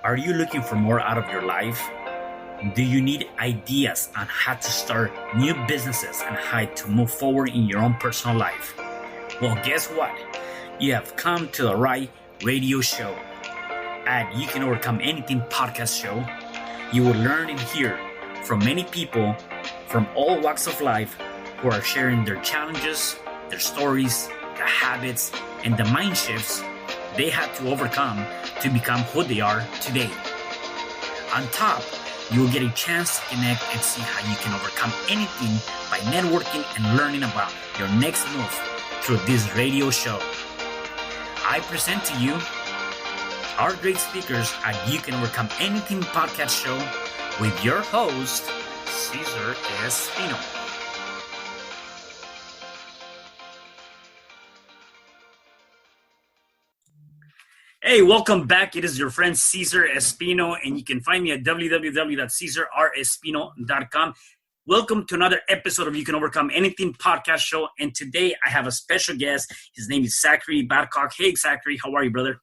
Are you looking for more out of your life? Do you need ideas on how to start new businesses and how to move forward in your own personal life? Well, guess what? You have come to the right radio show. At You Can Overcome Anything podcast show, you will learn and hear from many people from all walks of life who are sharing their challenges, their stories, the habits, and the mind shifts they had to overcome to become who they are today. On top, you will get a chance to connect and see how you can overcome anything by networking and learning about your next move through this radio show. I present to you our great speakers at You Can Overcome Anything podcast show with your host, Cesar Espino. Hey, welcome back. It is your friend Cesar Espino, and you can find me at www.CesarRespino.com. Welcome to another episode of You Can Overcome Anything podcast show. And today I have a special guest. His name is Zachary Babcock. Hey, Zachary, how are you, brother?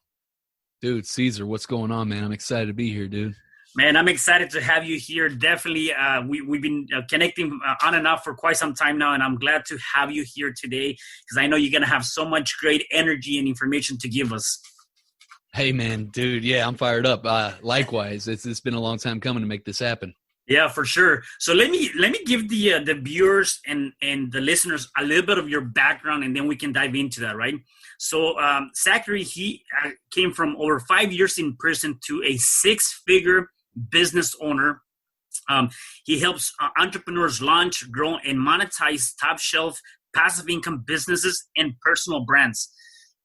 Dude, Cesar, what's going on, man? I'm excited to be here, dude. Man, I'm excited to have you here. Definitely, we've been connecting on and off for quite some time now, and I'm glad to have you here today because I know you're going to have so much great energy and information to give us. Hey, man, dude, yeah, I'm fired up. Likewise, it's been a long time coming to make this happen. Yeah, for sure. So let me give the viewers and the listeners a little bit of your background, and then we can dive into that, right? So Zachary, he came from over 5 years in prison to a six-figure business owner. He helps entrepreneurs launch, grow, and monetize top-shelf passive income businesses and personal brands.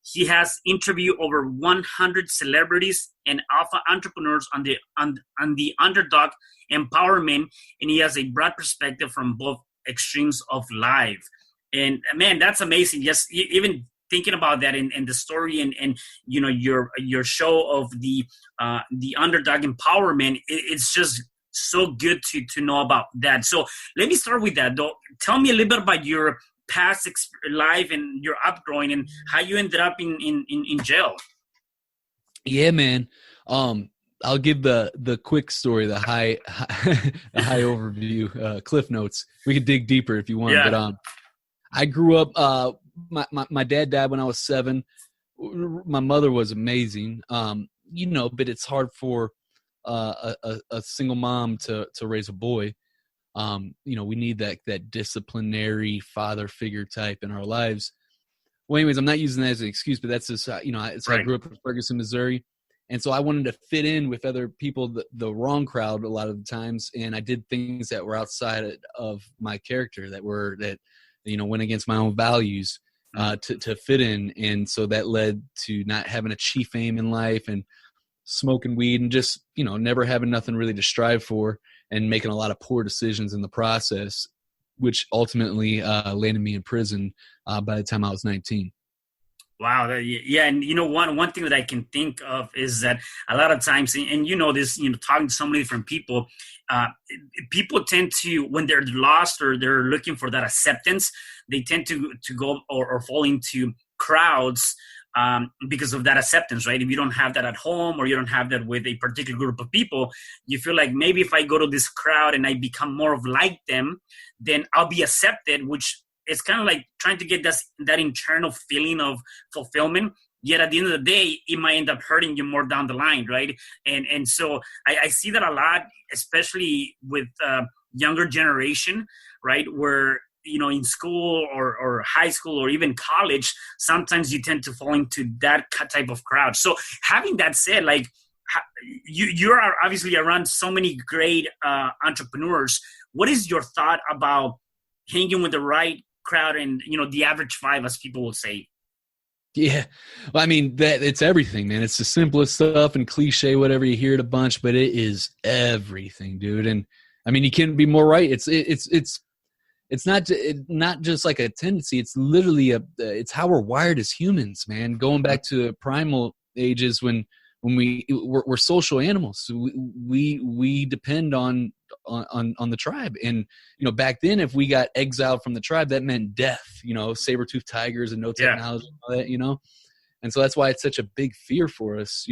He has interviewed over 100 celebrities and alpha entrepreneurs on the Underdog Empowerment, and he has a broad perspective from both extremes of life. And man, that's amazing. Yes, even thinking about that and the story and you know your show of the Underdog Empowerment, it's just so good to know about that. So let me start with that, though. Tell me a little bit about your past life and your upbringing and how you ended up in jail. Yeah, man. I'll give the quick story, the high the high overview, cliff notes. We could dig deeper if you want. Yeah. But I grew up. My dad died when I was 7. My mother was amazing. But it's hard for a single mom to raise a boy. We need that disciplinary father figure type in our lives. Well, anyways, I'm not using that as an excuse, but that's just, it's right. I grew up in Ferguson, Missouri. And so I wanted to fit in with other people, the wrong crowd a lot of the times. And I did things that were outside of my character that went against my own values, to fit in. And so that led to not having a chief aim in life and smoking weed and just, never having nothing really to strive for and making a lot of poor decisions in the process, which ultimately landed me in prison by the time I was 19. Wow. Yeah. And one thing that I can think of is that a lot of times, and this, talking to so many different people, people tend to, when they're lost or they're looking for that acceptance, they tend to go or fall into crowds because of that acceptance, right? If you don't have that at home or you don't have that with a particular group of people, you feel like maybe if I go to this crowd and I become more of like them, then I'll be accepted, which is kind of like trying to get that internal feeling of fulfillment. Yet at the end of the day, it might end up hurting you more down the line, right? And so I see that a lot, especially with younger generation, right? Where in school or high school or even college, sometimes you tend to fall into that type of crowd. So having that said, like you are obviously around so many great entrepreneurs. What is your thought about hanging with the right crowd and, the average 5, as people will say? Yeah. Well, I mean, it's everything, man. It's the simplest stuff and cliche, whatever, you hear it a bunch, but it is everything, dude. And I mean, you can't be more right. It's not just like a tendency. It's literally it's how we're wired as humans, man. Going back to primal ages when we're social animals. So we depend on the tribe. And back then, if we got exiled from the tribe, that meant death. Saber-toothed tigers and no technology and all that. And so that's why it's such a big fear for us.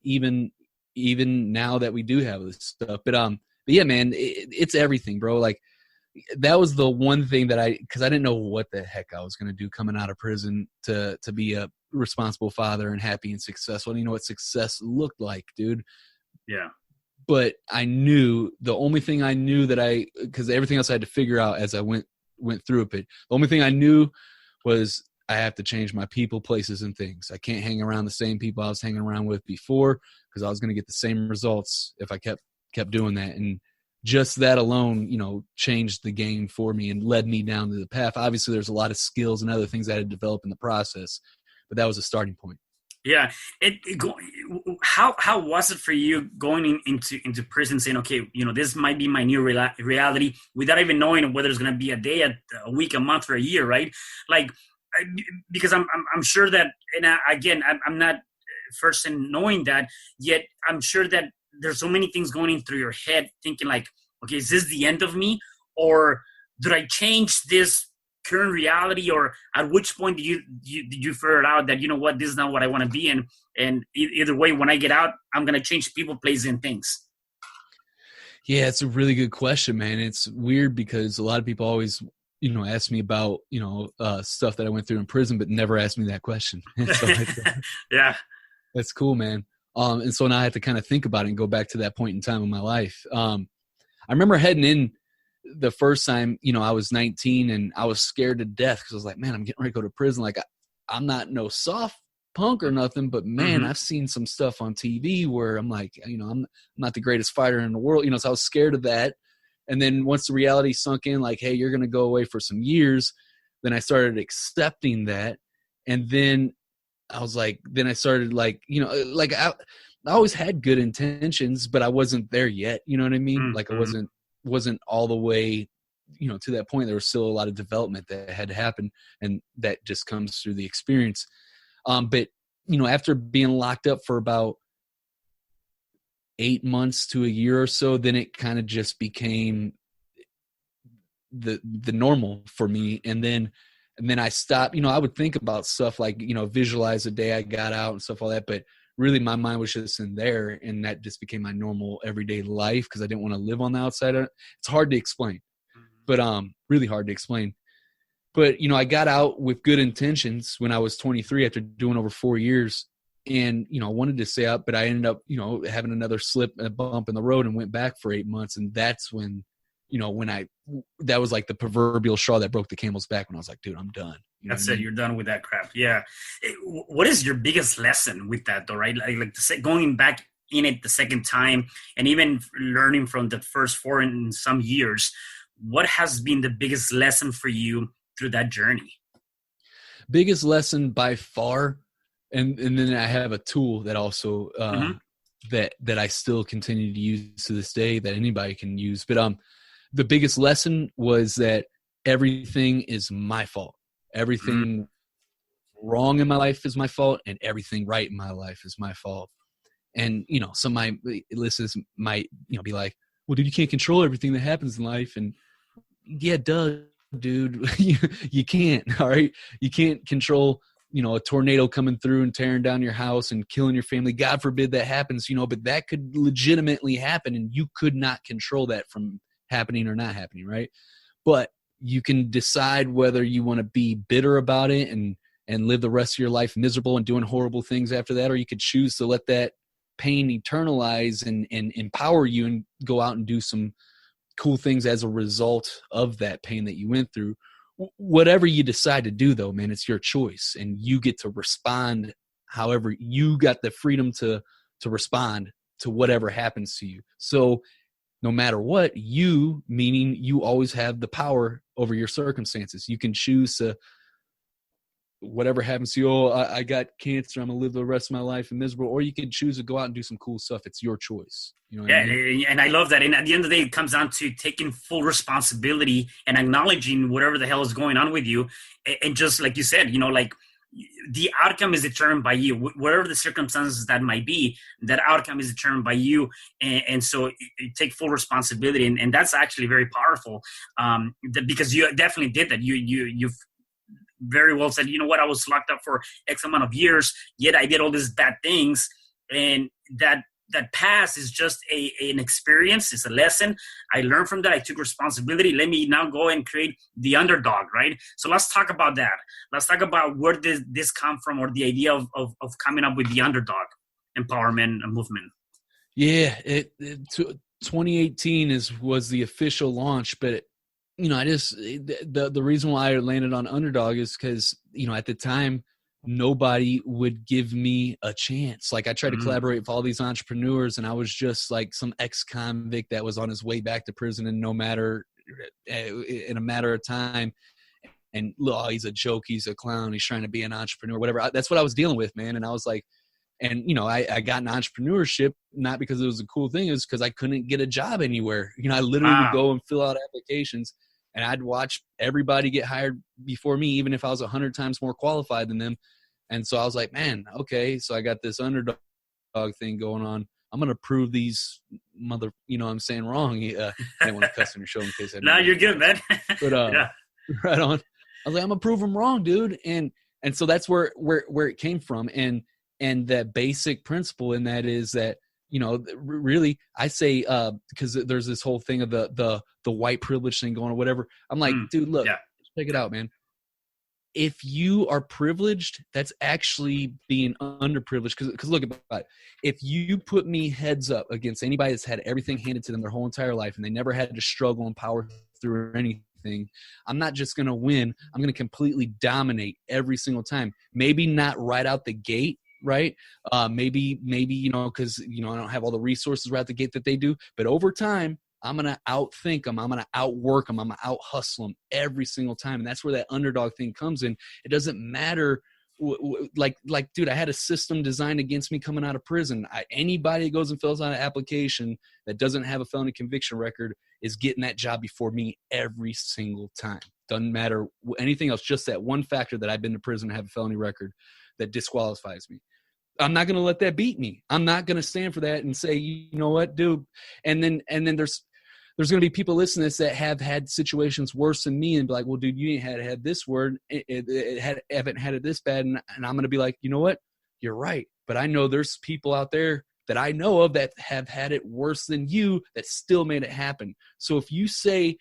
Even even now that we do have this stuff. But yeah, man, it's everything, bro. Like, that was the one thing that because I didn't know what the heck I was going to do coming out of prison to be a responsible father and happy and successful. And you know what success looked like, dude. Yeah. But I knew, the only thing I knew because everything else I had to figure out as I went through it. But the only thing I knew was I have to change my people, places, and things. I can't hang around the same people I was hanging around with before, because I was going to get the same results if I kept doing that. And just that alone, you know, changed the game for me and led me down to the path. Obviously, there's a lot of skills and other things I had to develop in the process, but that was a starting point. Yeah. How was it for you going into prison, saying, okay, you know, this might be my new reality, without even knowing whether it's going to be a day, a week, a month, or a year, right? Like, because I'm sure that, and I'm not first in knowing that, yet I'm sure that there's so many things going in through your head, thinking like, okay, is this the end of me, or did I change this current reality, or at which point did you figure out that, you know what, this is not what I want to be in, and either way, when I get out, I'm gonna change people, places, and things? Yeah, it's a really good question, man. It's weird because a lot of people always, you know, ask me about, you know, stuff that I went through in prison, but never asked me that question. So yeah, that's cool, man. And so now I have to kind of think about it and go back to that point in time in my life. I remember heading in the first time, you know, I was 19 and I was scared to death because I was like, man, I'm getting ready to go to prison. Like, I'm not no soft punk or nothing, but man, I've seen some stuff on TV where I'm like, you know, I'm not the greatest fighter in the world, you know, so I was scared of that. And then once the reality sunk in, like, hey, you're going to go away for some years, then I started accepting that. And then I was like, then I started like, you know, like I always had good intentions, but I wasn't there yet. You know what I mean? Like, I wasn't all the way, you know, to that point. There was still a lot of development that had to happen, and that just comes through the experience. But, you know, after being locked up for about 8 months to a year or so, then it kind of just became the normal for me. And then I stopped, you know, I would think about stuff like, you know, visualize the day I got out and stuff like that. But really my mind was just in there, and that just became my normal everyday life because I didn't want to live on the outside. It's hard to explain, but really hard to explain. But, you know, I got out with good intentions when I was 23 after doing over 4 years. And, you know, I wanted to stay out, but I ended up, you know, having another slip, a bump in the road, and went back for 8 months. And that's when, you know, that was like the proverbial straw that broke the camel's back, when I was like, dude, I'm done. You know that's it. You're done with that crap. Yeah. What is your biggest lesson with that, though, right? Like going back in it the second time, and even learning from the first 4 in some years, what has been the biggest lesson for you through that journey? Biggest lesson by far. And then I have a tool that also, that I still continue to use to this day, that anybody can use. But, the biggest lesson was that everything is my fault. Everything wrong in my life is my fault, and everything right in my life is my fault. And, you know, some of my listeners might, you know, be like, well, dude, you can't control everything that happens in life. And yeah, duh, dude, you can't. All right. You can't control, you know, a tornado coming through and tearing down your house and killing your family. God forbid that happens, you know, but that could legitimately happen, and you could not control that from happening or not happening, right? But you can decide whether you want to be bitter about it and live the rest of your life miserable and doing horrible things after that, or you could choose to let that pain eternalize and empower you and go out and do some cool things as a result of that pain that you went through. Whatever you decide to do, though, man, it's your choice, and you get to respond however. You got the freedom to respond to whatever happens to you. So no matter what, meaning you always have the power over your circumstances. You can choose to, whatever happens to you, oh, I got cancer, I'm going to live the rest of my life miserable, or you can choose to go out and do some cool stuff. It's your choice. You know what I mean? And I love that. And at the end of the day, it comes down to taking full responsibility and acknowledging whatever the hell is going on with you. And just like you said, you know, like, the outcome is determined by you. Whatever the circumstances that might be, that outcome is determined by you. And so you take full responsibility. And that's actually very powerful, because you definitely did that. You've very well said, you know what, I was locked up for X amount of years, yet I did all these bad things. And that that pass is just an experience. It's a lesson. I learned from that. I took responsibility. Let me now go and create the underdog, right? So let's talk about that. Let's talk about where did this come from, or the idea of coming up with the underdog empowerment movement. Yeah, 2018 was the official launch, but I just the reason why I landed on Underdog is because at the time nobody would give me a chance. Like I tried to collaborate with all these entrepreneurs, and I was just like some ex-convict that was on his way back to prison, and in a matter of time. And look, he's a joke, he's a clown, he's trying to be an entrepreneur, whatever. That's what I was dealing with, man. And I was like, and I got in entrepreneurship not because it was a cool thing, it was because I couldn't get a job anywhere. I literally would go and fill out applications, and I'd watch everybody get hired before me, even if I was 100 times more qualified than them. And so I was like, man, okay, so I got this underdog thing going on. I'm going to prove these I'm saying wrong. I didn't want to cuss on your show in case I didn't. No, you're good, man. But yeah. Right on. I was like, I'm going to prove them wrong, dude. And so that's where it came from. And that basic principle in that is that, really, I say, because there's this whole thing of the white privilege thing going or whatever. I'm like, dude, look, check it out, man. If you are privileged, that's actually being underprivileged. Because look about it. If you put me heads up against anybody that's had everything handed to them their whole entire life and they never had to struggle and power through anything, I'm not just going to win. I'm going to completely dominate every single time. Maybe not right out the gate, right? Maybe because I don't have all the resources right out the gate that they do. But over time, I'm going to outthink them. I'm going to outwork them. I'm going to out-hustle them every single time. And that's where that underdog thing comes in. It doesn't matter. Like, dude, I had a system designed against me coming out of prison. Anybody that goes and fills out an application that doesn't have a felony conviction record is getting that job before me every single time. Doesn't matter anything else. Just that one factor that I've been to prison and have a felony record that disqualifies me. I'm not going to let that beat me. I'm not going to stand for that and say, you know what, dude. And then there's going to be people listening to this that have had situations worse than me and be like, well, dude, you ain't had this word. Haven't had it this bad. And I'm going to be like, you know what? You're right. But I know there's people out there that I know of that have had it worse than you that still made it happen. So if you say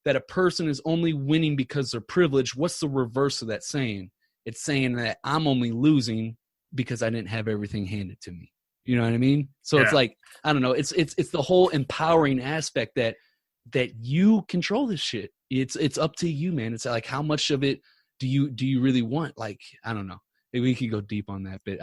that a person is only winning because they're privileged, what's the reverse of that saying? It's saying that I'm only losing because I didn't have everything handed to me. You know what I mean? So It's like, I don't know. It's the whole empowering aspect that you control this shit. It's up to you, man. It's like, how much of it do you really want? Like, I don't know. Maybe we could go deep on that, but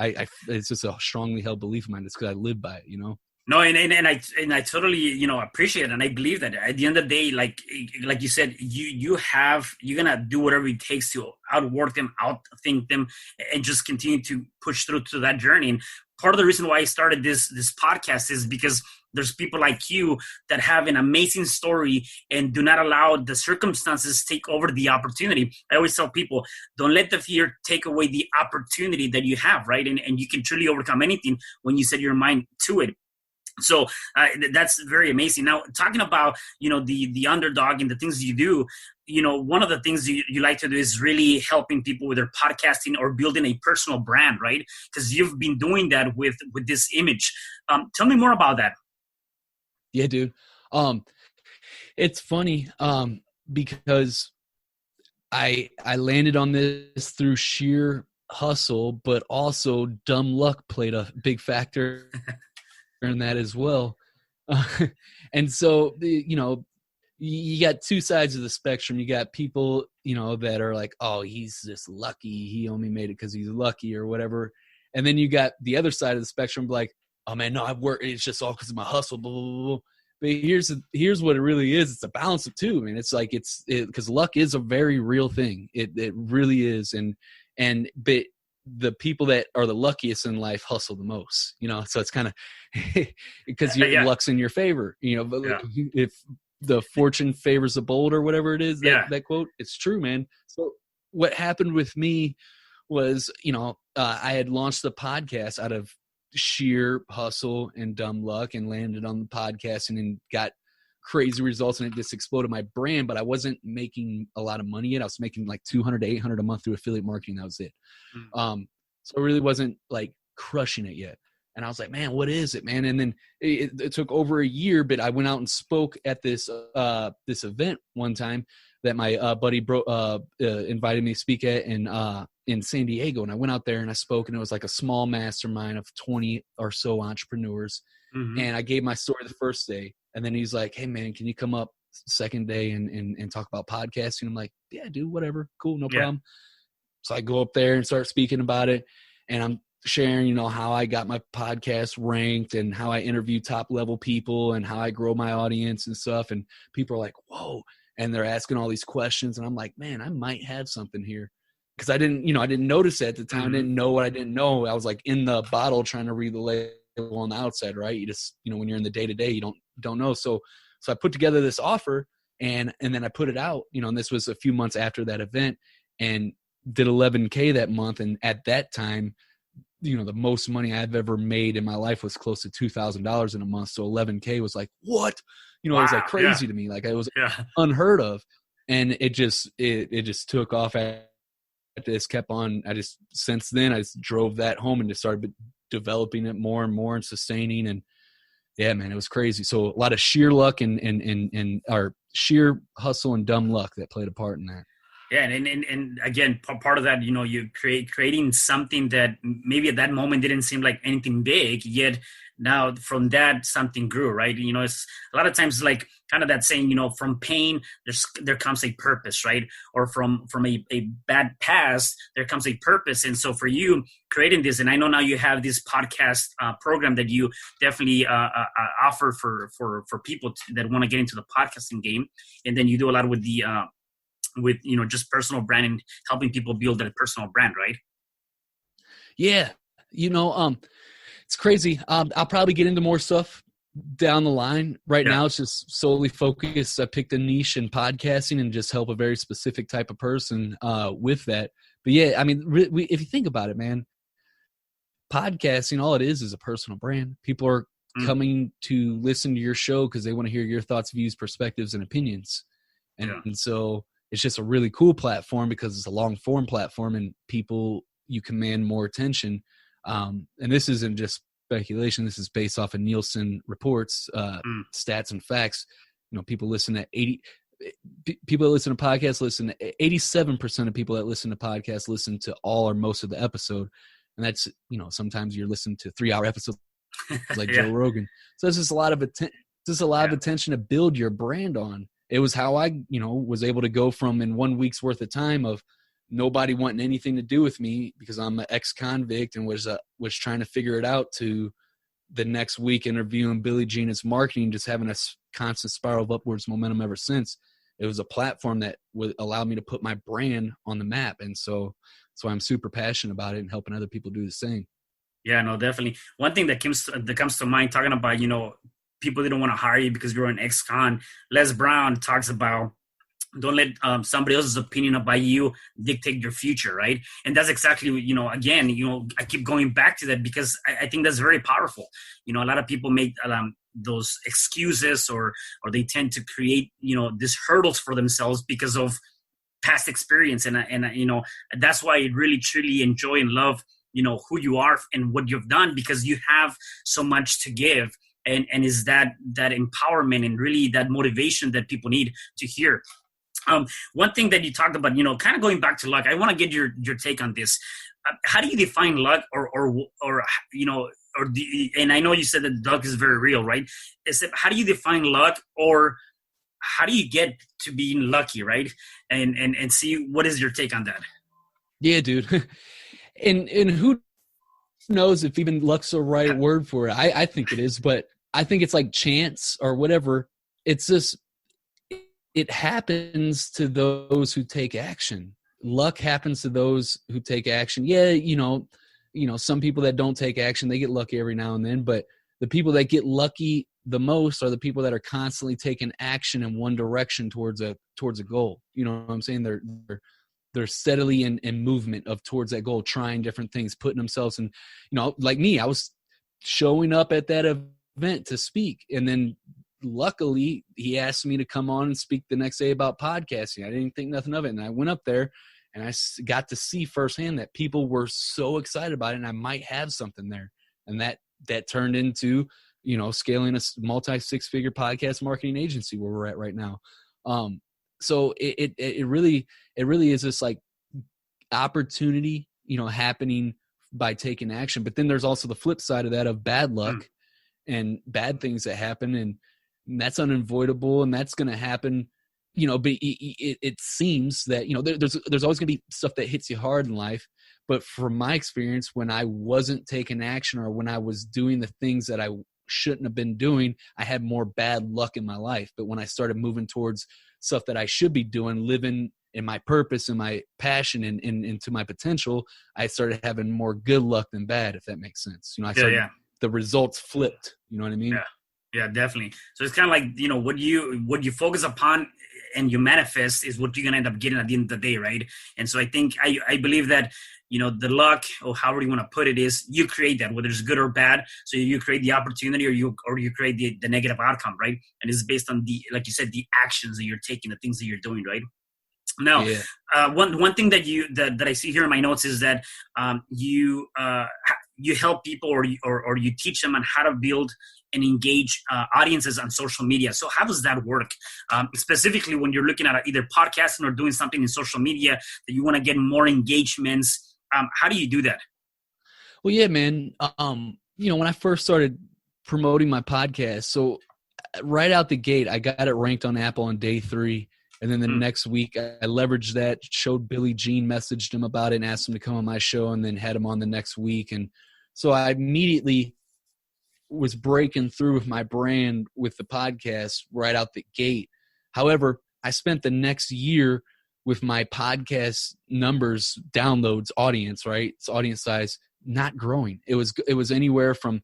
it's just a strongly held belief of mine. It's because I live by it, No, and I totally appreciate it, and I believe that at the end of the day, like you said, you're gonna do whatever it takes to outwork them, outthink them, and just continue to push through to that journey. And part of the reason why I started this podcast is because there's people like you that have an amazing story and do not allow the circumstances take over the opportunity. I always tell people, don't let the fear take away the opportunity that you have, right? And you can truly overcome anything when you set your mind to it. So that's very amazing. Now, talking about, the underdog and the things you do, one of the things you like to do is really helping people with their podcasting or building a personal brand, right? Because you've been doing that with this image. Tell me more about that. Yeah, dude. It's funny because I landed on this through sheer hustle, but also dumb luck played a big factor in that as well. And so, you got two sides of the spectrum. You got people, that are like, oh, he's just lucky. He only made it because he's lucky or whatever. And then you got the other side of the spectrum, like, oh man, no, I've worked. It's just all because of my hustle. Blah, blah, blah, blah. But here's what it really is. It's a balance of two, man. It's like, because luck is a very real thing. It really is. But the people that are the luckiest in life hustle the most, so it's kind of because your luck's in your favor, but if the fortune favors the bold or whatever it is, that quote, it's true, man. So what happened with me was, I had launched the podcast out of sheer hustle and dumb luck and landed on the podcast and then got crazy results and it just exploded my brand, but I wasn't making a lot of money yet. I was making like $200 to $800 a month through affiliate marketing. That was it. So it really wasn't like crushing it yet. And I was like, man, what is it, man? And then it took over a year, but I went out and spoke at this event one time that my buddy invited me to speak at in San Diego. And I went out there and I spoke, and it was like a small mastermind of 20 or so entrepreneurs. Mm-hmm. And I gave my story the first day. And then he's like, hey, man, can you come up second day and talk about podcasting? I'm like, yeah, dude, whatever. Cool, no problem. So I go up there and start speaking about it. And I'm sharing, how I got my podcast ranked and how I interview top level people and how I grow my audience and stuff. And people are like, whoa. And they're asking all these questions. And I'm like, man, I might have something here. Because I didn't notice it at the time. Mm-hmm. I didn't know what I didn't know. I was like in the bottle trying to read the label on the outside, right? You just, when you're in the day-to-day, you don't know. So I put together this offer and then I put it out, and this was a few months after that event, and did 11K that month. And at that time, the most money I've ever made in my life was close to $2,000 in a month. So 11K was like, what? It was like crazy to me. Like it was unheard of. And it just took off. I just kept on. Since then I just drove that home and just started developing it more and more and sustaining. And yeah, man, it was crazy. So a lot of sheer luck and or sheer hustle and dumb luck that played a part in that. Yeah, and again, part of that, you creating something that maybe at that moment didn't seem like anything big, yet now from that something grew, right? It's a lot of times like kind of that saying, from pain there comes a purpose, right? Or from a bad past there comes a purpose. And so for you creating this, and I know now you have this podcast program that you definitely offer for people that want to get into the podcasting game, and then you do a lot with the with just personal branding, helping people build that personal brand, right? Yeah, it's crazy. I'll probably get into more stuff down the line. Right now, it's just solely focused. I picked a niche in podcasting and just help a very specific type of person with that. But yeah, I mean, if you think about it, man, podcasting, all it is a personal brand. People are coming to listen to your show because they want to hear your thoughts, views, perspectives, and opinions. And so it's just a really cool platform because it's a long form platform and you command more attention. And this isn't just speculation. This is based off of Nielsen reports, stats and facts. People listen to people that listen to podcasts 87% of people that listen to podcasts listen to all or most of the episode. And that's, sometimes you're listening to 3-hour episodes like Joe Rogan. So it's just a lot of attention to build your brand on. It was how I, was able to go from in 1 week's worth of time of nobody wanting anything to do with me because I'm an ex-convict and was trying to figure it out to the next week interviewing Billie Jean as marketing, just having a constant spiral of upwards momentum ever since. It was a platform that would allow me to put my brand on the map. And so I'm super passionate about it and helping other people do the same. Yeah, no, definitely. One thing that comes to mind talking about, people didn't want to hire you because you're an ex-con. Les Brown talks about don't let somebody else's opinion about you dictate your future, right? And that's exactly, again, I keep going back to that because I think that's very powerful. A lot of people make those excuses or they tend to create, these hurdles for themselves because of past experience. And that's why I really, truly enjoy and love, who you are and what you've done because you have so much to give. And is that empowerment and really that motivation that people need to hear. One thing that you talked about, kind of going back to luck, I want to get your take on this. How do you define luck and I know you said that luck is very real, right? How do you define luck or how do you get to being lucky, right? And see, what is your take on that? Yeah, dude. and who knows if even luck's the right word for it. I think it is, but I think it's like chance or whatever. It's just, it happens to those who take action. Luck happens to those who take action. Yeah, some people that don't take action, they get lucky every now and then, but the people that get lucky the most are the people that are constantly taking action in one direction towards a goal. You know what I'm saying? They're steadily in movement towards that goal, trying different things, putting themselves in, like me, I was showing up at that event to speak. And then luckily he asked me to come on and speak the next day about podcasting. I didn't think nothing of it. And I went up there and I got to see firsthand that people were so excited about it and I might have something there. And that that turned into, scaling a multi 6-figure podcast marketing agency where we're at right now. So it really is this like opportunity, happening by taking action. But then there's also the flip side of that, of bad luck and bad things that happen. And that's unavoidable. And that's going to happen, but it seems that, there's always going to be stuff that hits you hard in life. But from my experience, when I wasn't taking action, or when I was doing the things that I shouldn't have been doing, I had more bad luck in my life. But when I started moving towards stuff that I should be doing, living in my purpose and my passion and into my potential, I started having more good luck than bad, if that makes sense. The results flipped. You know what I mean? Yeah, definitely. So it's kind of like, what you focus upon and you manifest is what you're going to end up getting at the end of the day, right? And so I think, I believe that, the luck, or however you want to put it, is you create that, whether it's good or bad. So you create the opportunity, or you create the negative outcome, right? And it's based on like you said, the actions that you're taking, the things that you're doing, right? Now, one thing that I see here in my notes is that you help people, or you teach them on how to build and engage audiences on social media. So how does that work? Specifically, when you're looking at either podcasting or doing something in social media that you want to get more engagements, how do you do that? Well, yeah, man. When I first started promoting my podcast, so right out the gate, I got it ranked on Apple on day 3. And then the next week, I leveraged that, showed Billy Jean, messaged him about it, and asked him to come on my show, and then had him on the next week. And so I immediately was breaking through with my brand with the podcast right out the gate. However, I spent the next year with my podcast numbers, downloads, audience, right? It's audience size, not growing. It was anywhere from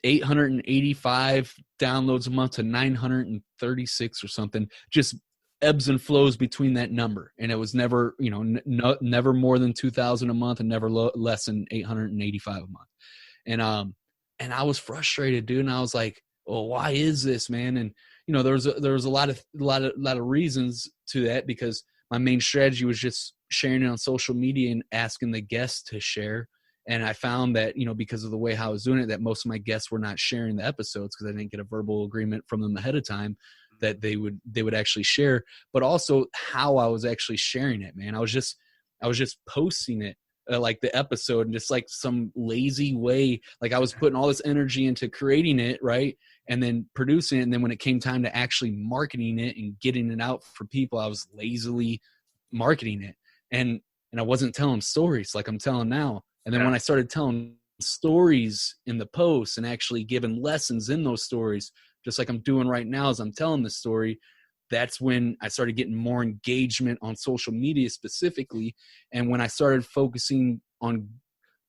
885 downloads a month to 936 or something, just ebbs and flows between that number. And it was never, never more than 2,000 a month, and never less than 885 a month. And I was frustrated, dude. And I was like, well, why is this, man? And, there was a lot of reasons to that, because my main strategy was just sharing it on social media and asking the guests to share. And I found that, because of the way how I was doing it, that most of my guests were not sharing the episodes, because I didn't get a verbal agreement from them ahead of time that they would actually share, but also how I was actually sharing it, man. I was just posting it, like the episode, and just like some lazy way. Like I was putting all this energy into creating it, right? And then producing it. And then when it came time to actually marketing it and getting it out for people, I was lazily marketing it. And I wasn't telling stories like I'm telling now. And then when I started telling stories in the posts and actually giving lessons in those stories, just like I'm doing right now as I'm telling the story, that's when I started getting more engagement on social media specifically. And when I started focusing on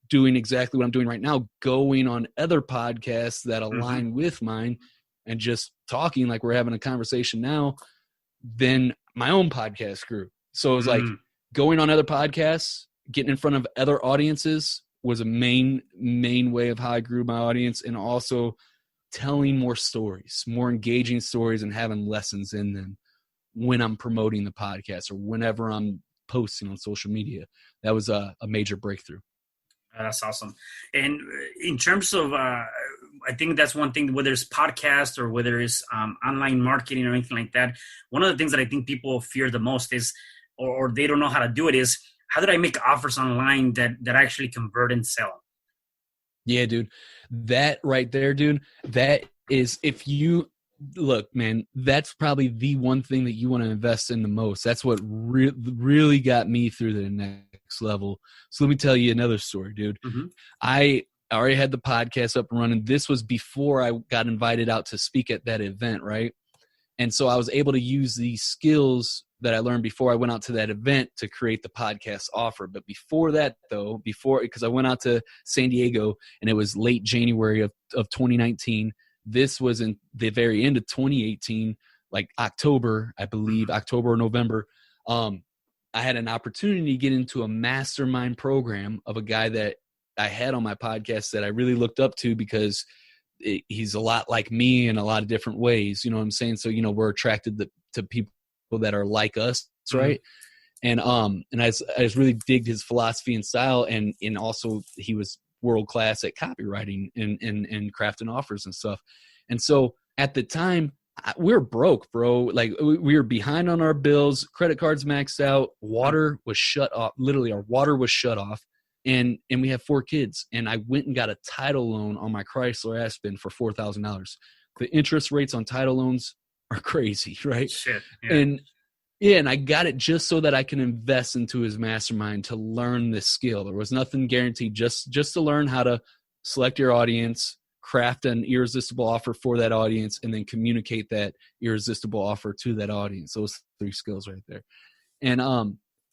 doing exactly what I'm doing right now, going on other podcasts that align with mine and just talking like we're having a conversation now, then my own podcast grew. So it was like going on other podcasts, getting in front of other audiences was a main way of how I grew my audience, and also telling more stories, more engaging stories, and having lessons in them when I'm promoting the podcast or whenever I'm posting on social media. That was a major breakthrough. That's awesome. And in terms of, I think that's one thing, whether it's podcast or whether it's online marketing or anything like that, one of the things that I think people fear the most is, or they don't know how to do it, is how did I make offers online that actually convert and sell? Yeah, dude. That right there, dude, that is, if you look, man, that's probably the one thing that you want to invest in the most. That's what really got me through the next level. So let me tell you another story, dude. I already had the podcast up and running. This was before I got invited out to speak at that event, right? And so I was able to use these skills that I learned before I went out to that event to create the podcast offer. But before that, though, because I went out to San Diego and it was late January of 2019. This was in the very end of 2018, like October, I believe, October or November. I had an opportunity to get into a mastermind program of a guy that I had on my podcast that I really looked up to, because he's a lot like me in a lot of different ways. You know what I'm saying? So, we're attracted to people that are like us, right? And I just really digged his philosophy and style, and also he was world class at copywriting and crafting offers and stuff. And so at the time, we were broke, bro. Like we were behind on our bills. Credit cards maxed out. Water was shut off. Literally, our water was shut off. And we have 4 kids. And I went and got a title loan on my Chrysler Aspen for $4,000. The interest rates on title loans are crazy, right? Shit. Yeah. And I got it just so that I can invest into his mastermind to learn this skill. There was nothing guaranteed, just to learn how to select your audience, craft an irresistible offer for that audience, and then communicate that irresistible offer to that audience. Those 3 skills right there. And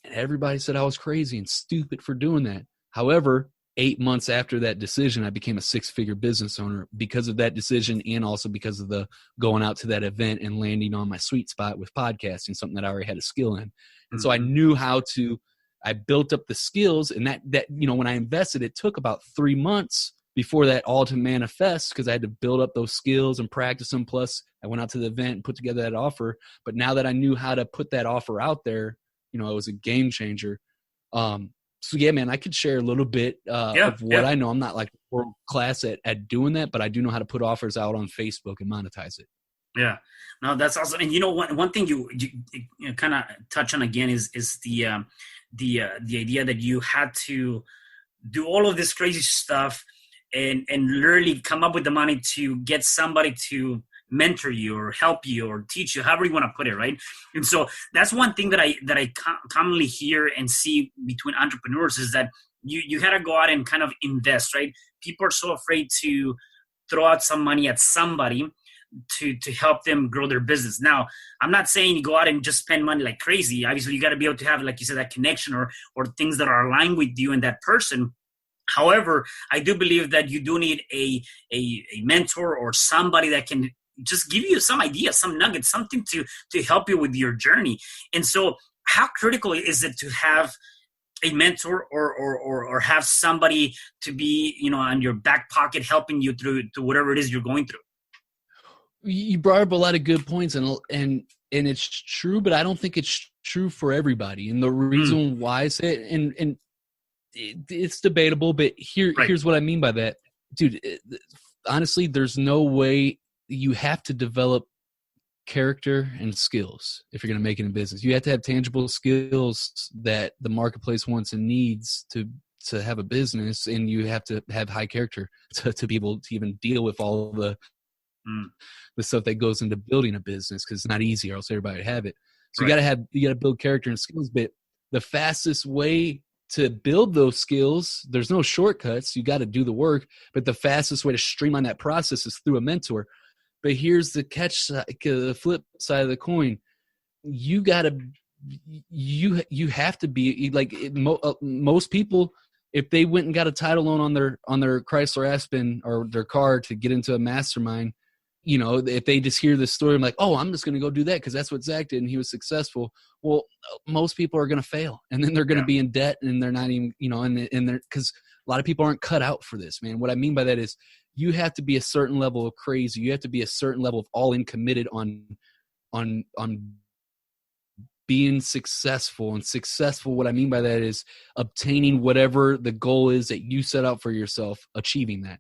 everybody said I was crazy and stupid for doing that. However, 8 months after that decision, I became a 6-figure business owner because of that decision, and also because of the going out to that event and landing on my sweet spot with podcasting, something that I already had a skill in. And so I knew I built up the skills, and that when I invested, it took about 3 months before that all to manifest, because I had to build up those skills and practice them. Plus I went out to the event and put together that offer. But now that I knew how to put that offer out there, it was a game changer. So yeah, man, I could share a little bit of what I know. I'm not like world class at doing that, but I do know how to put offers out on Facebook and monetize it. Yeah, no, that's awesome. And one thing you kind of touch on again is the idea that you had to do all of this crazy stuff and literally come up with the money to get somebody to mentor you or help you or teach you, however you want to put it, right? And so that's one thing that I commonly hear and see between entrepreneurs is that you got to go out and kind of invest, right? People are so afraid to throw out some money at somebody to help them grow their business. Now, I'm not saying you go out and just spend money like crazy. Obviously, you got to be able to have, like you said, that connection or things that are aligned with you and that person. However, I do believe that you do need a mentor or somebody that can just give you some ideas, some nuggets, something to help you with your journey. And so how critical is it to have a mentor or have somebody to be, on your back pocket helping you through to whatever it is you're going through? You brought up a lot of good points, and it's true, but I don't think it's true for everybody. And the reason why I say it, and it's debatable, but here's what I mean by that. Dude, honestly, there's no way. You have to develop character and skills if you're going to make it in business. You have to have tangible skills that the marketplace wants and needs to have a business, and you have to have high character to be able to even deal with all the stuff that goes into building a business, because it's not easy, or else everybody would have it. So you got to build character and skills. But the fastest way to build those skills, there's no shortcuts. You got to do the work, but the fastest way to streamline that process is through a mentor. But here's the catch, the flip side of the coin. You have to be like most people. If they went and got a title loan on their Chrysler Aspen or their car to get into a mastermind, if they just hear this story, I'm like, oh, I'm just going to go do that because that's what Zach did and he was successful. Well, most people are going to fail, and then they're going to be in debt, and they're not even, and they're, because a lot of people aren't cut out for this, man. What I mean by that is, you have to be a certain level of crazy. You have to be a certain level of all in committed on being successful. And successful, what I mean by that is obtaining whatever the goal is that you set out for yourself, achieving that.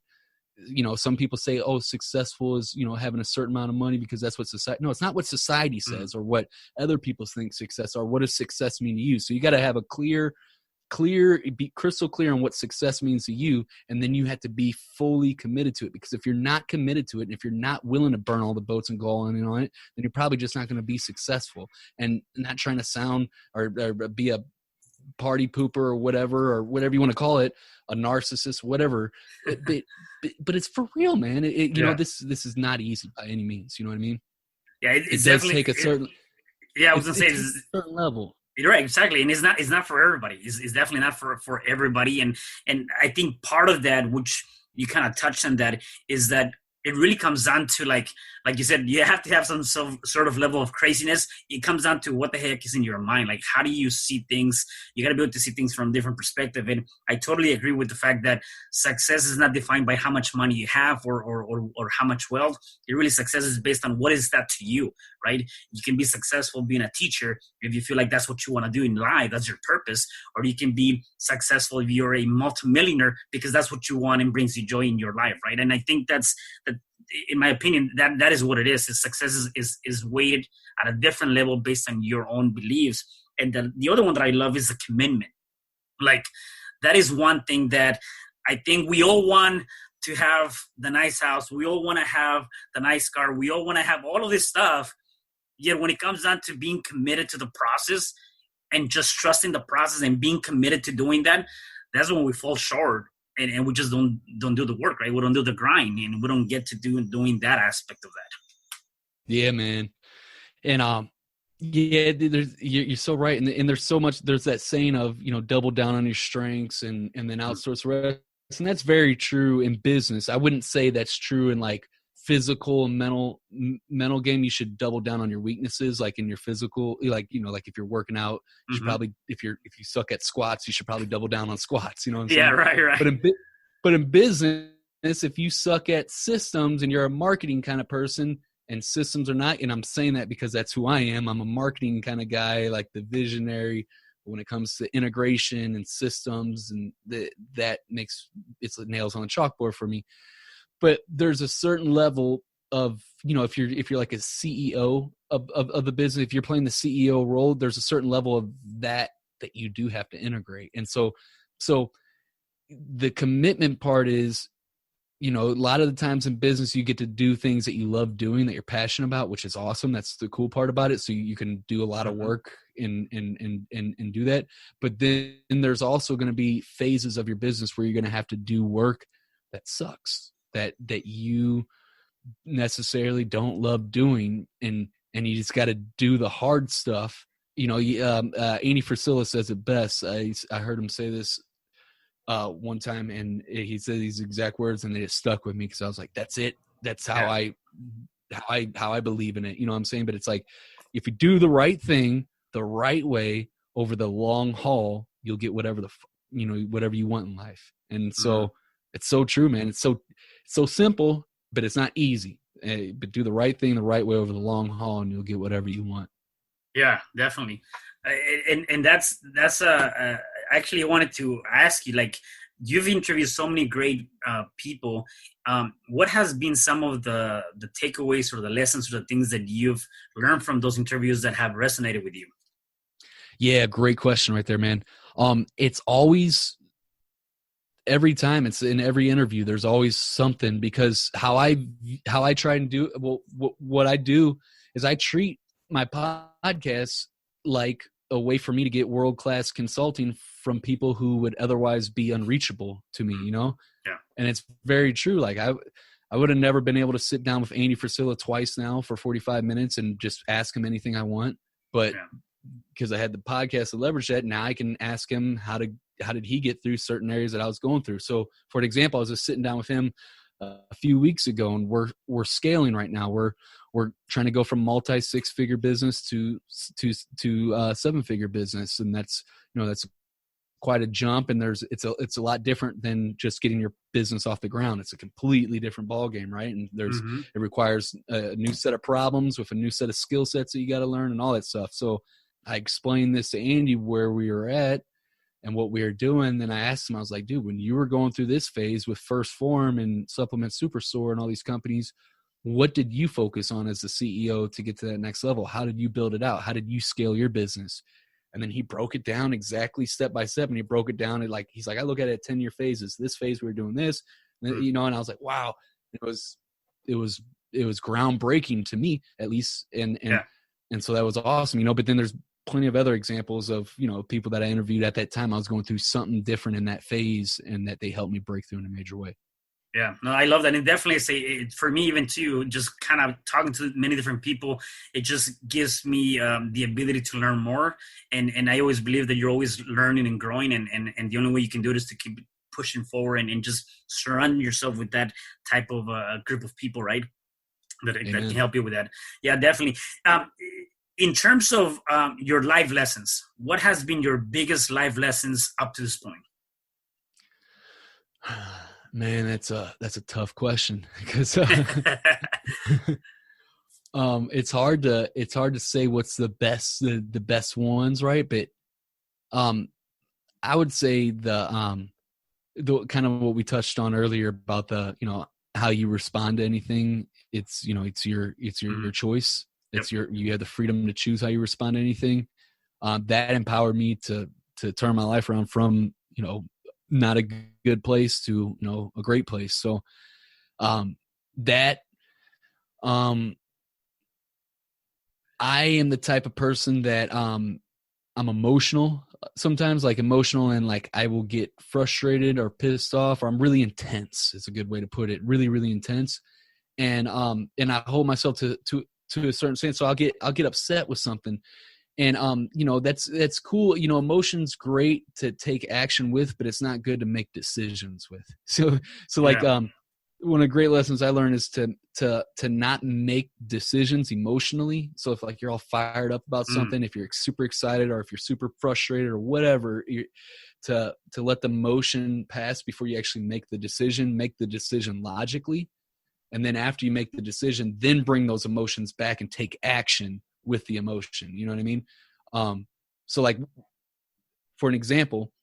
Some people say, oh, successful is, having a certain amount of money because that's what society, no, it's not what society says or what other people think success are. What does success mean to you? So you got to have a be crystal clear on what success means to you, and then you have to be fully committed to it. Because if you're not committed to it, and if you're not willing to burn all the boats and go all in on it, then you're probably just not going to be successful. And not trying to sound or be a party pooper or whatever you want to call it, a narcissist, whatever. But it's for real, man. This is not easy by any means. You know what I mean? Yeah, it does take a certain. I was gonna say a certain level. You're right, exactly, and it's not for everybody. It's definitely not for everybody, and I think part of that, which you kind of touched on, that is that it really comes down to like you said, you have to have some sort of level of craziness. It comes down to what the heck is in your mind. Like, how do you see things? You got to be able to see things from a different perspective. And I totally agree with the fact that success is not defined by how much money you have or how much wealth. It really, success is based on what is that to you, right? You can be successful being a teacher if you feel like that's what you want to do in life, that's your purpose, or you can be successful if you're a multimillionaire because that's what you want and brings you joy in your life, right? And I think that, in my opinion, that is what it is. Success is weighted at a different level based on your own beliefs. And the other one that I love is the commitment. Like, that is one thing that I think we all want to have: the nice house. We all want to have the nice car. We all want to have all of this stuff. Yet when it comes down to being committed to the process and just trusting the process and being committed to doing that, that's when we fall short. And we just don't do the work, right? We don't do the grind, and we don't get to doing that aspect of that. Yeah, man. And yeah, you're so right. And there's so much. There's that saying of, double down on your strengths and then outsource the rest. And that's very true in business. I wouldn't say that's true in like physical and mental game. You should double down on your weaknesses, like in your physical, like if you're working out, you should probably, if you suck at squats, you should probably double down on squats. You know what I'm saying? Yeah, right. But in business, if you suck at systems and you're a marketing kind of person and systems are not, and I'm saying that because that's who I am. I'm a marketing kind of guy, like the visionary when it comes to integration and systems, and that makes it's nails on the chalkboard for me. But there's a certain level of, if you're like a CEO of the business, if you're playing the CEO role, there's a certain level of that you do have to integrate. And so the commitment part is, a lot of the times in business, you get to do things that you love doing, that you're passionate about, which is awesome. That's the cool part about it. So you can do a lot of work and do that. But then there's also going to be phases of your business where you're going to have to do work that sucks, that you necessarily don't love doing, and you just got to do the hard stuff. Andy Frisella says it best. I heard him say this one time, and he said these exact words, and they just stuck with me because I was like, that's it. That's how I believe in it. You know what I'm saying? But it's like, if you do the right thing the right way over the long haul, you'll get whatever whatever you want in life. And so it's so true, man. It's so simple, but it's not easy. But do the right thing the right way over the long haul, and you'll get whatever you want. Yeah, definitely. And that's actually I wanted to ask you, like, you've interviewed so many great people. What has been some of the takeaways or the lessons or the things that you've learned from those interviews that have resonated with you? Yeah, great question right there, man. It's always, every time, it's in every interview, there's always something, because how I try and do, what I do is I treat my podcast like a way for me to get world-class consulting from people who would otherwise be unreachable to me, Yeah. And it's very true. Like I would have never been able to sit down with Andy Frisella twice now for 45 minutes and just ask him anything I want. But because I had the podcast to leverage that, now I can ask him how did he get through certain areas that I was going through. So for an example, I was just sitting down with him a few weeks ago, and we're scaling right now. We're trying to go from multi 6-figure business to 7-figure business. And that's quite a jump. And it's a lot different than just getting your business off the ground. It's a completely different ball game, right? And it requires a new set of problems with a new set of skill sets that you got to learn and all that stuff. So I explained this to Andy, where we were at and what we were doing. Then I asked him, I was like, dude, when you were going through this phase with First Form and Supplement Superstore and all these companies, what did you focus on as the CEO to get to that next level? How did you build it out? How did you scale your business? And then he broke it down exactly step by step. And he broke it down. And he's like, I look at it 10-year phases. This phase, we were doing this, and I was like, wow, it was groundbreaking to me, at least. And so that was awesome, but then there's plenty of other examples of, people that I interviewed at that time. I was going through something different in that phase, and that they helped me break through in a major way. Yeah, no, I love that. And definitely for me, even too, just kind of talking to many different people, it just gives me the ability to learn more. And I always believe that you're always learning and growing. And the only way you can do it is to keep pushing forward and just surround yourself with that type of group of people, right? That can help you with that. Yeah, definitely. In terms of your life lessons, what has been your biggest life lessons up to this point? Man, that's a tough question because it's hard to say what's the best ones, right? But I would say the kind of what we touched on earlier about the, how you respond to anything. It's, it's your choice. It's you have the freedom to choose how you respond to anything. That empowered me to turn my life around from, not a good place to, a great place. So, I am the type of person that, I'm emotional sometimes, like emotional, and like I will get frustrated or pissed off, or I'm really intense. It's a good way to put it. Really, really intense. And I hold myself to a certain sense. So I'll get upset with something. And, that's cool. Emotion's great to take action with, but it's not good to make decisions with. So like, one of the great lessons I learned is to not make decisions emotionally. So if like you're all fired up about something, if you're super excited or if you're super frustrated or whatever, to let the emotion pass before you actually make the decision logically. And then after you make the decision, then bring those emotions back and take action with the emotion. You know what I mean? So like, for an example,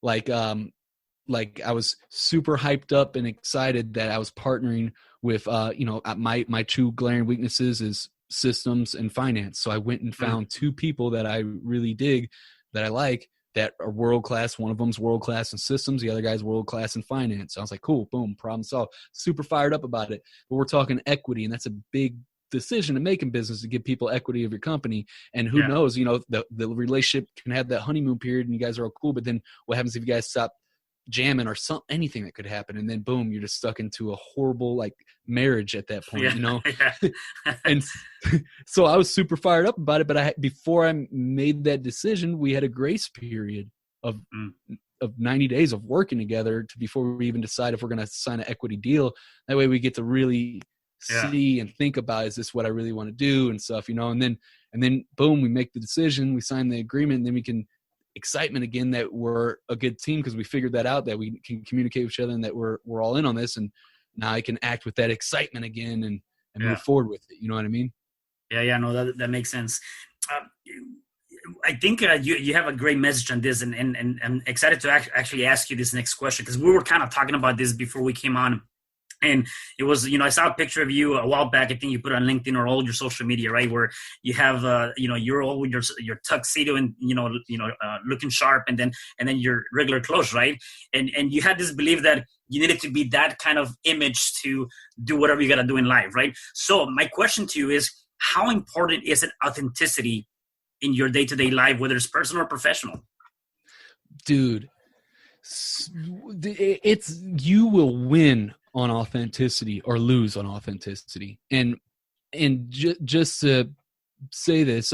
like I was super hyped up and excited that I was partnering with, my two glaring weaknesses is systems and finance. So I went and found two people that I really dig, that I like, that are world-class. One of them's world-class in systems. The other guy's world-class in finance. So I was like, cool, boom, problem solved. Super fired up about it. But we're talking equity, and that's a big decision to make in business, to give people equity of your company. And who knows, the relationship can have that honeymoon period and you guys are all cool. But then what happens if you guys stop jamming or anything that could happen, and then boom, you're just stuck into a horrible like marriage at that point, And so I was super fired up about it, but before I made that decision, we had a grace period of 90 days of working together before we even decide if we're going to sign an equity deal. That way we get to really see and think about, is this what I really want to do and stuff, and then boom, we make the decision, we sign the agreement, and then we can excitement again that we're a good team because we figured that out, that we can communicate with each other and that we're all in on this. And now I can act with that excitement again and move forward with it. You know what I mean? No, that makes sense. I think you have a great message on this, and I'm excited to actually ask you this next question, because we were kind of talking about this before we came on. And it was, I saw a picture of you a while back. I think you put it on LinkedIn or all your social media, right? Where you have, you're all with your tuxedo and, looking sharp, and then your regular clothes, right? And you had this belief that you needed to be that kind of image to do whatever you got to do in life, right? So my question to you is, how important is it authenticity in your day-to-day life, whether it's personal or professional? Dude, you will win on authenticity or lose on authenticity. And just to say this,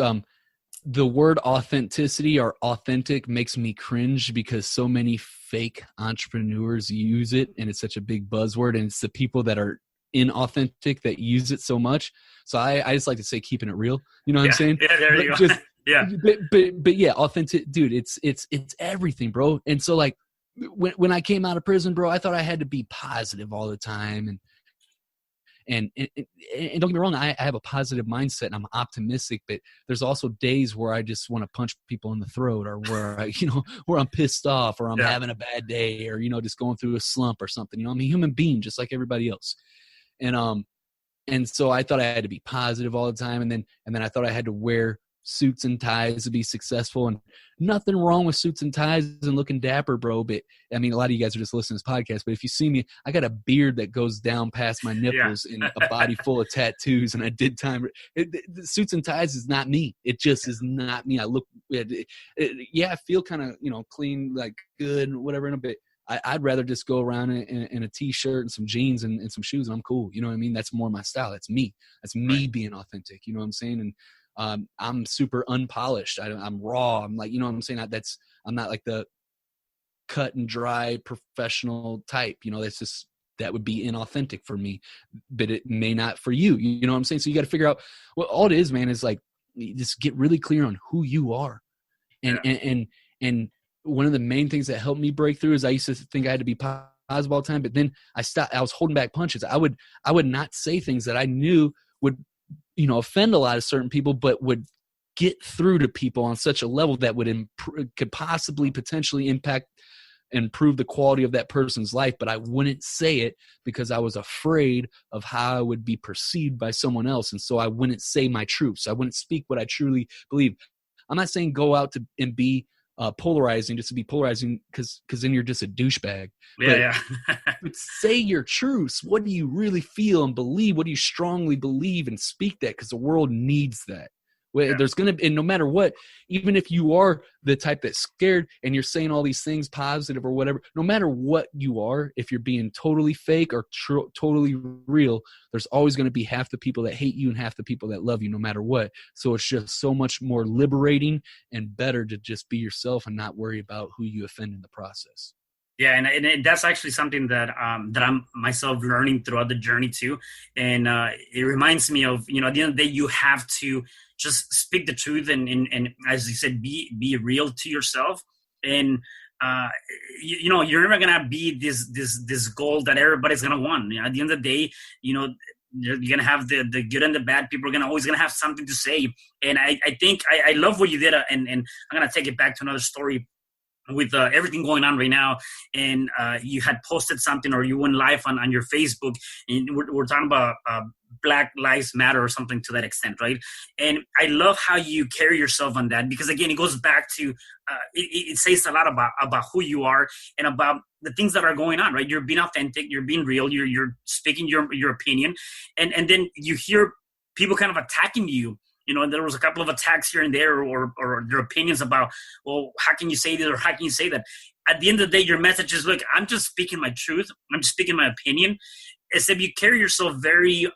the word authenticity or authentic makes me cringe because so many fake entrepreneurs use it, and it's such a big buzzword, and it's the people that are inauthentic that use it so much. So I just like to say keeping it real. You know what I'm saying? Yeah, there you go. But yeah, authentic, dude, it's everything, bro. And so like, when I came out of prison, bro, I thought I had to be positive all the time. And don't get me wrong, I have a positive mindset and I'm optimistic, but there's also days where I just want to punch people in the throat, or where where I'm pissed off, or I'm having a bad day, or, just going through a slump or something. I'm a human being just like everybody else. And so I thought I had to be positive all the time. And then I thought I had to wear suits and ties to be successful, and nothing wrong with suits and ties and looking dapper, bro. But I mean, a lot of you guys are just listening to this podcast, but if you see me, I got a beard that goes down past my nipples and a body full of tattoos, and I did time. The suits and ties is not me. It just is not me. I look, I feel kind of, clean, like good and whatever, but I'd rather just go around in a t-shirt and some jeans and some shoes, and I'm cool. You know what I mean? That's more my style. That's me. That's me being authentic. You know what I'm saying? And I'm super unpolished. I'm raw. I'm like, you know what I'm saying? I'm not like the cut and dry professional type. That would be inauthentic for me, but it may not for you. You know what I'm saying? So you got to figure out what all it is, man, is like, just get really clear on who you are. And one of the main things that helped me break through is I used to think I had to be positive all the time, but then I stopped. I was holding back punches. I would not say things that I knew would, offend a lot of certain people, but would get through to people on such a level that would could possibly potentially improve the quality of that person's life. But I wouldn't say it because I was afraid of how I would be perceived by someone else. And so I wouldn't say my truth. So I wouldn't speak what I truly believe. I'm not saying go out and be polarizing just to be polarizing because then you're just a douchebag. But say your truths. What do you really feel and believe? What do you strongly believe, and speak that, because the world needs that. There's going to be, and no matter what, even if you are the type that's scared and you're saying all these things positive or whatever, no matter what you are, if you're being totally fake or totally real, there's always going to be half the people that hate you and half the people that love you, no matter what. So it's just so much more liberating and better to just be yourself and not worry about who you offend in the process. Yeah, and that's actually something that I'm myself learning throughout the journey too. And it reminds me of, at the end of the day, you have to just speak the truth and as you said, be real to yourself. And you're never gonna be this goal that everybody's gonna want. At the end of the day, you're gonna have the good and the bad. People are always gonna have something to say. And I think I love what you did, and I'm gonna take it back to another story. With everything going on right now, and you had posted something, or you went live on your Facebook, and we're talking about Black Lives Matter or something to that extent, right? And I love how you carry yourself on that, because again, it goes back to it says a lot about who you are and about the things that are going on, right? You're being authentic, you're being real, you're speaking your opinion, and then you hear people kind of attacking you. There was a couple of attacks here and there, or their opinions about, well, how can you say this or how can you say that? At the end of the day, your message is, look, I'm just speaking my truth. I'm just speaking my opinion. Except you carry yourself very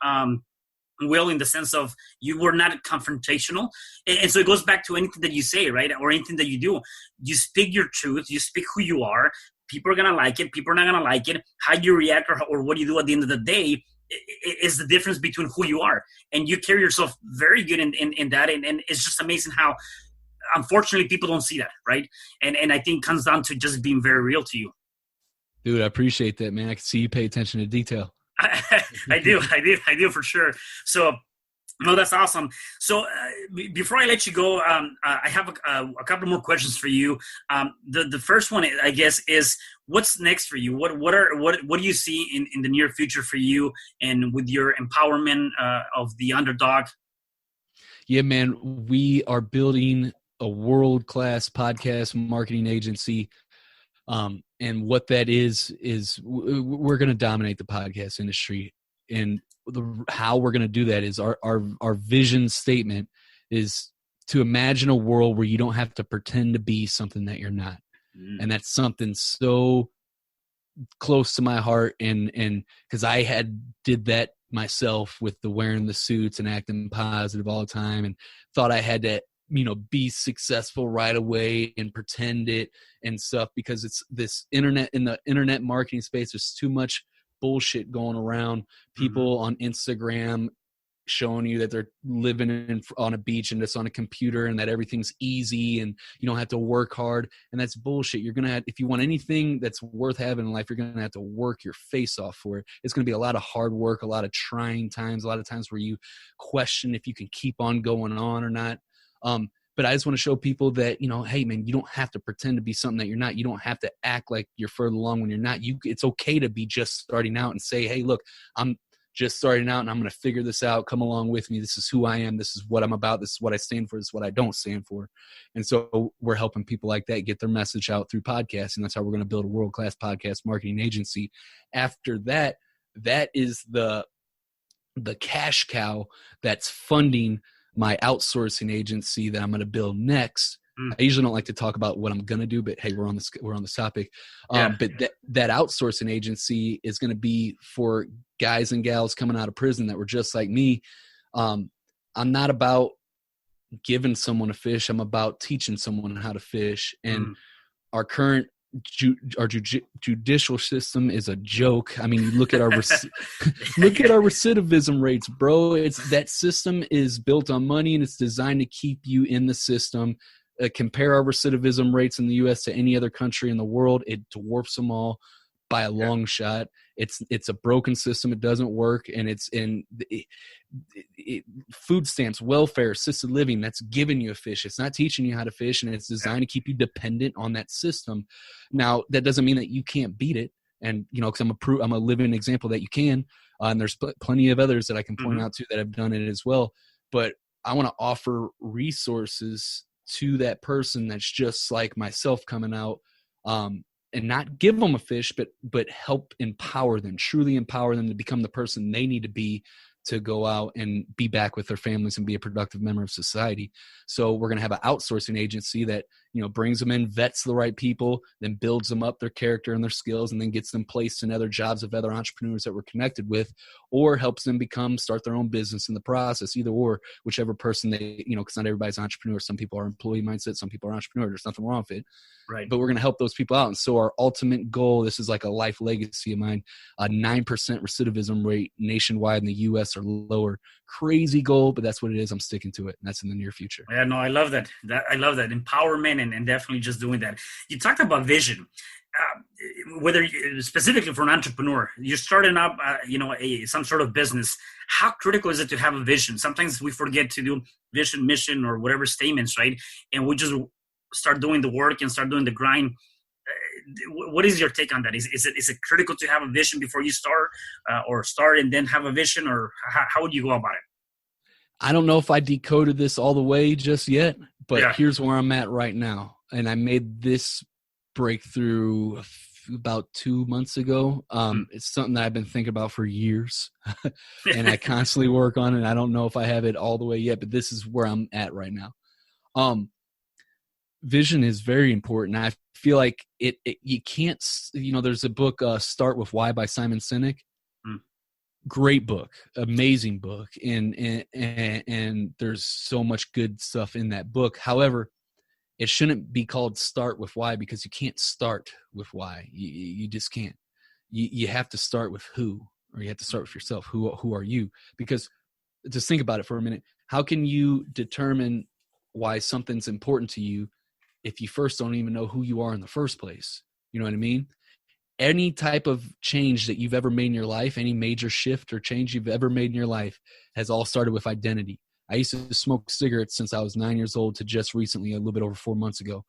well, in the sense of you were not confrontational. And so it goes back to anything that you say, right? Or anything that you do. You speak your truth. You speak who you are. People are going to like it. People are not going to like it. How you react or what you do at the end of the day is the difference between who you are. And you carry yourself very good in that. And it's just amazing how, unfortunately, people don't see that, right? And I think it comes down to just being very real to you. Dude, I appreciate that, man. I can see you pay attention to detail. I do for sure. So, no, that's awesome. So before I let you go, I have a couple more questions for you. The first one, I guess, is what's next for you? What do you see in the near future for you and with your empowerment of the Underdog? Yeah, man, we are building a world-class podcast marketing agency. And what that is we're going to dominate the podcast industry. And how we're going to do that is our vision statement is to imagine a world where you don't have to pretend to be something that you're not. And that's something so close to my heart. And because I did that myself with the wearing the suits and acting positive all the time, and thought I had to, be successful right away and pretend it and stuff, because it's this in the internet marketing space. There's too much bullshit going around. People on Instagram showing you that they're living on a beach and just on a computer, and that everything's easy and you don't have to work hard. And that's bullshit. You're going to have, if you want anything that's worth having in life, you're going to have to work your face off for it. It's going to be a lot of hard work, a lot of trying times, a lot of times where you question if you can keep on going on or not. But I just want to show people that, hey man, you don't have to pretend to be something that you're not. You don't have to act like you're further along when you're not. It's okay to be just starting out and say, hey, look, I'm just starting out and I'm going to figure this out. Come along with me. This is who I am. This is what I'm about. This is what I stand for. This is what I don't stand for. And so we're helping people like that get their message out through podcasting. That's how we're going to build a world-class podcast marketing agency. After that, that is the cash cow that's funding my outsourcing agency that I'm going to build next. I usually don't like to talk about what I'm going to do, but hey, we're on this topic. But that outsourcing agency is going to be for guys and gals coming out of prison that were just like me. I'm not about giving someone a fish. I'm about teaching someone how to fish. And our current judicial system is a joke. I mean, you look at our look at our recidivism rates, bro. That system is built on money, and it's designed to keep you in the system. Compare our recidivism rates in the U.S. to any other country in the world, it dwarfs them all by a long shot. It's a broken system. It doesn't work, and it's in food stamps, welfare, assisted living. That's giving you a fish. It's not teaching you how to fish, and it's designed to keep you dependent on that system. Now, that doesn't mean that you can't beat it, and because I'm a living example that you can. And there's plenty of others that I can point out to that have done it as well. But I want to offer resources to that person that's just like myself coming out, and not give them a fish, but help empower them, truly empower them to become the person they need to be to go out and be back with their families and be a productive member of society. So we're going to have an outsourcing agency that, brings them in, vets the right people, then builds them up, their character and their skills, and then gets them placed in other jobs of other entrepreneurs that we're connected with, or helps them start their own business in the process, either or, whichever person they, because not everybody's an entrepreneur. Some people are employee mindset. Some people are entrepreneur. There's nothing wrong with it. Right. But we're going to help those people out. And so our ultimate goal, this is like a life legacy of mine, a 9% recidivism rate nationwide in the U.S. or lower. Crazy goal, but that's what it is. I'm sticking to it. And that's in the near future. Yeah, no, I love that. I love that empowerment and definitely just doing that. You talked about vision. Whether specifically for an entrepreneur, you're starting up, some sort of business. How critical is it to have a vision? Sometimes we forget to do vision, mission, or whatever statements, right? And we just start doing the work and start doing the grind. What is your take on that? Is it critical to have a vision before you start, or start and then have a vision, or how would you go about it? I don't know if I decoded this all the way just yet, but here's where I'm at right now. And I made this breakthrough about 2 months ago. It's something that I've been thinking about for years, and I constantly work on it. I don't know if I have it all the way yet, but this is where I'm at right now. Vision is very important. I feel like you can't, there's a book, Start With Why by Simon Sinek. Great book, amazing book. And there's so much good stuff in that book. However, it shouldn't be called Start With Why, because you can't start with why. You just can't. You have to start with who, or you have to start with yourself. Who are you? Because just think about it for a minute. How can you determine why something's important to you if you first don't even know who you are in the first place? You know what I mean? Any type of change that you've ever made in your life, any major shift or change you've ever made in your life, has all started with identity. I used to smoke cigarettes since I was 9 years old to just recently, a little bit over 4 months ago.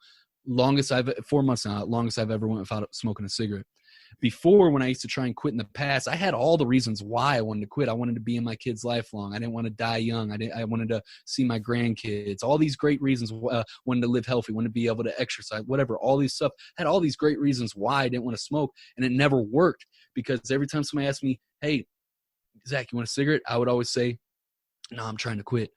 4 months now, longest I've ever went without smoking a cigarette. Before, when I used to try and quit in the past, I had all the reasons why I wanted to quit. I wanted to be in my kids' life long. I didn't want to die young. I wanted to see my grandkids. All these great reasons. Wanted to live healthy. Wanted to be able to exercise. Whatever. All these stuff. Had all these great reasons why I didn't want to smoke, and it never worked, because every time somebody asked me, "Hey, Zach, you want a cigarette?" I would always say, "No, I'm trying to quit."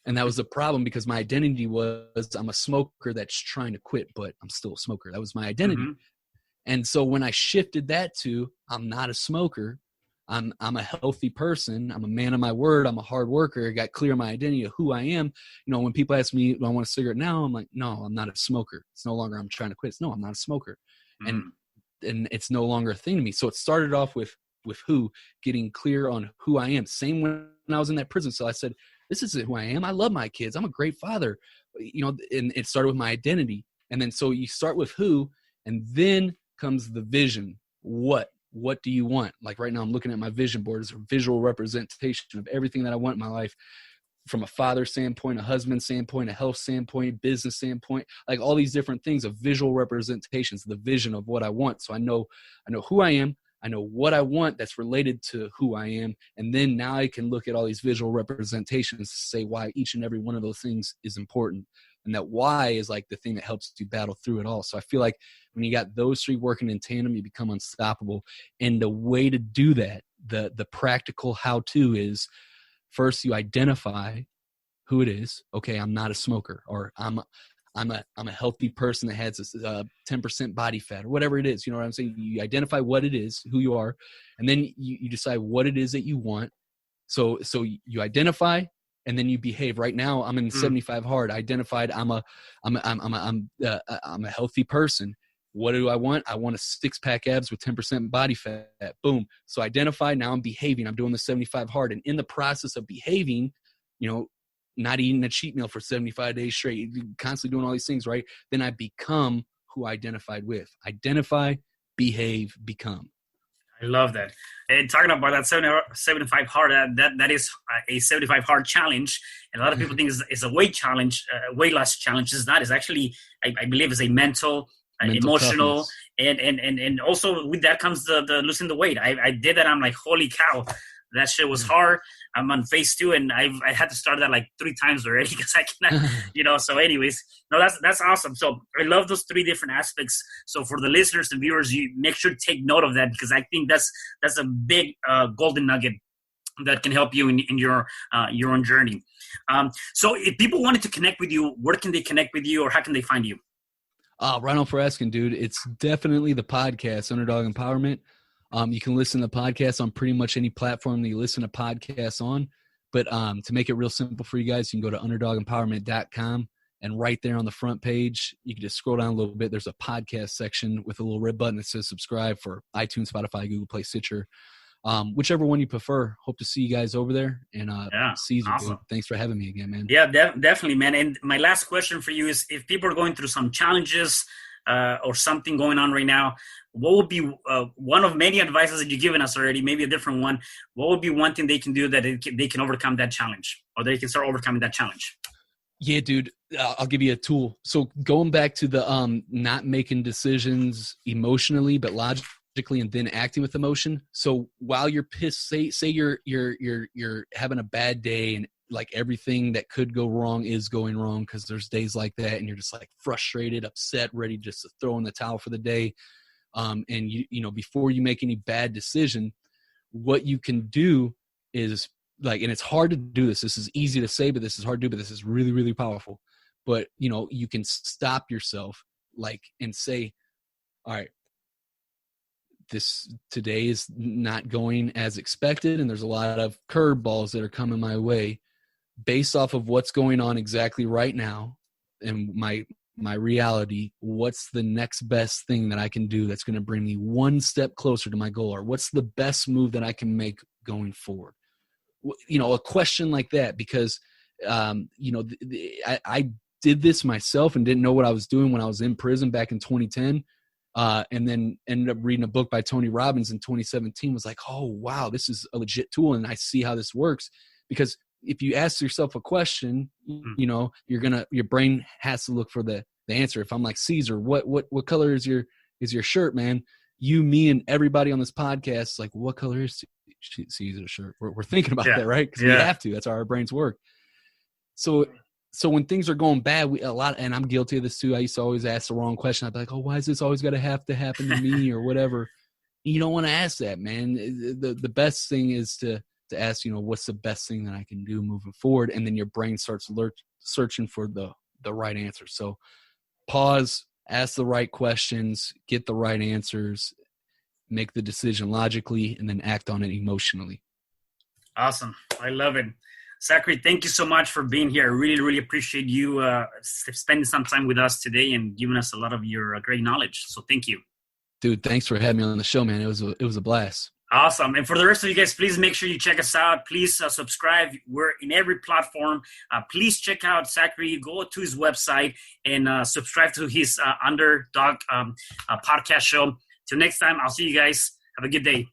And that was the problem, because my identity was, I'm a smoker that's trying to quit, but I'm still a smoker. That was my identity. Mm-hmm. And so when I shifted that to, I'm not a smoker, I'm a healthy person, I'm a man of my word, I'm a hard worker, I got clear my identity of who I am. When people ask me, do I want a cigarette now? I'm like, no, I'm not a smoker. It's no longer I'm trying to quit. It's no, I'm not a smoker. Mm-hmm. And it's no longer a thing to me. So it started off with who, getting clear on who I am. Same when I was in that prison cell, I said, this isn't who I am. I love my kids. I'm a great father. And it started with my identity. And then so you start with who, and then comes the vision. What do you want? Like right now, I'm looking at my vision board as a visual representation of everything that I want in my life, from a father standpoint, a husband standpoint, a health standpoint, business standpoint, like all these different things of visual representations, the vision of what I want. So I know who I am. I know what I want that's related to who I am. And then now I can look at all these visual representations to say why each and every one of those things is important. And that why is like the thing that helps you battle through it all. So I feel like when you got those three working in tandem, you become unstoppable. And the way to do that, the practical how-to is, first you identify who it is. Okay, I'm not a smoker, or I'm a healthy person that has 10% body fat, or whatever it is. You know what I'm saying? You identify what it is, who you are, and then you decide what it is that you want. So you identify, and then you behave. Right now, I'm in 75 hard. I identified I'm a healthy person. What do I want? I want a 6-pack abs with 10% body fat. Boom. So identify, now I'm behaving. I'm doing the 75 hard. And in the process of behaving, not eating a cheat meal for 75 days straight, constantly doing all these things, right? Then I become who I identified with. Identify, behave, become. I love that. And talking about that 75 hard, that is a 75 hard challenge. And a lot of people think it's a weight challenge, weight loss challenge. It's not. It's actually, I believe, it's a mental emotional, and also with that comes the losing the weight. I did that. I'm like, holy cow, that shit was hard. I'm on phase 2, and I had to start that like 3 times already because I cannot, So anyways, no, that's awesome. So I love those 3 different aspects. So for the listeners and viewers, you make sure to take note of that, because I think that's a big golden nugget that can help you in your own journey. So if people wanted to connect with you, where can they connect with you, or how can they find you? Right on for asking, dude. It's definitely the podcast, Underdog Empowerment. You can listen to the podcast on pretty much any platform that you listen to podcasts on. But to make it real simple for you guys, you can go to underdogempowerment.com, and right there on the front page, you can just scroll down a little bit. There's a podcast section with a little red button that says subscribe for iTunes, Spotify, Google Play, Stitcher. Whichever one you prefer. Hope to see you guys over there. And Cesar, awesome. Dude, thanks for having me again, man. Yeah, definitely, man. And my last question for you is, if people are going through some challenges or something going on right now, what would be one of many advices that you've given us already, maybe a different one? What would be one thing they can do that they can overcome that challenge, or they can start overcoming that challenge? Yeah, dude, I'll give you a tool. So going back to the not making decisions emotionally, but logically, and then acting with emotion. So while you're pissed, say you're having a bad day, and like everything that could go wrong is going wrong, because there's days like that, and you're just like frustrated, upset, ready just to throw in the towel for the day. And before you make any bad decision, what you can do is and it's hard to do this. This is easy to say, but this is hard to do, but this is really, really powerful. But, you can stop yourself and say, all right, this today is not going as expected, and there's a lot of curveballs that are coming my way. Based off of what's going on exactly right now and my reality, what's the next best thing that I can do that's going to bring me one step closer to my goal? Or what's the best move that I can make going forward? A question like that, because, I did this myself and didn't know what I was doing when I was in prison back in 2010. And then ended up reading a book by Tony Robbins in 2017, was like, oh, wow, this is a legit tool. And I see how this works, because if you ask yourself a question, your brain has to look for the answer. If I'm like, Cesar, what color is your shirt, man? You, me, and everybody on this podcast is like, what color is Cesar's shirt? We're thinking about that, right? Because we have to. That's how our brains work. So when things are going bad, and I'm guilty of this too. I used to always ask the wrong question. I'd be like, oh, why is this always got to have to happen to me, or whatever? You don't want to ask that, man. The best thing is to ask, what's the best thing that I can do moving forward? And then your brain starts searching for the right answer. So pause, ask the right questions, get the right answers, make the decision logically, and then act on it emotionally. Awesome. I love it. Zachary, thank you so much for being here. I really, really appreciate you spending some time with us today and giving us a lot of your great knowledge. So thank you. Dude, thanks for having me on the show, man. It was a blast. Awesome. And for the rest of you guys, please make sure you check us out. Please subscribe. We're in every platform. Please check out Zachary. Go to his website and subscribe to his Underdog podcast show. Till next time, I'll see you guys. Have a good day.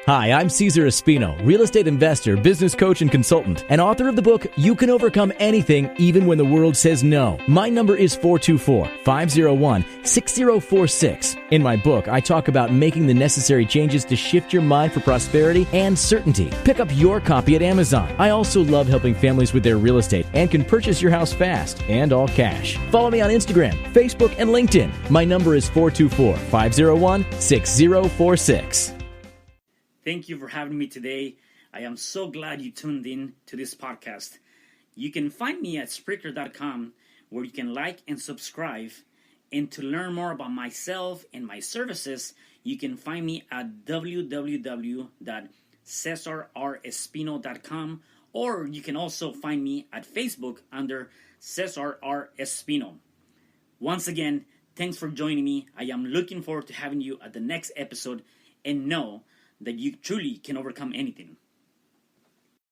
Hi, I'm Cesar Espino, real estate investor, business coach, and consultant, and author of the book, You Can Overcome Anything, Even When the World Says No. My number is 424-501-6046. In my book, I talk about making the necessary changes to shift your mind for prosperity and certainty. Pick up your copy at Amazon. I also love helping families with their real estate and can purchase your house fast and all cash. Follow me on Instagram, Facebook, and LinkedIn. My number is 424-501-6046. Thank you for having me today. I am so glad you tuned in to this podcast. You can find me at Spreaker.com, where you can like and subscribe. And to learn more about myself and my services, you can find me at www.CesarRespino.com, or you can also find me at Facebook under Cesar R. Espino. Once again, Thanks for joining me. I am looking forward to having you at the next episode, and know that you truly can overcome anything.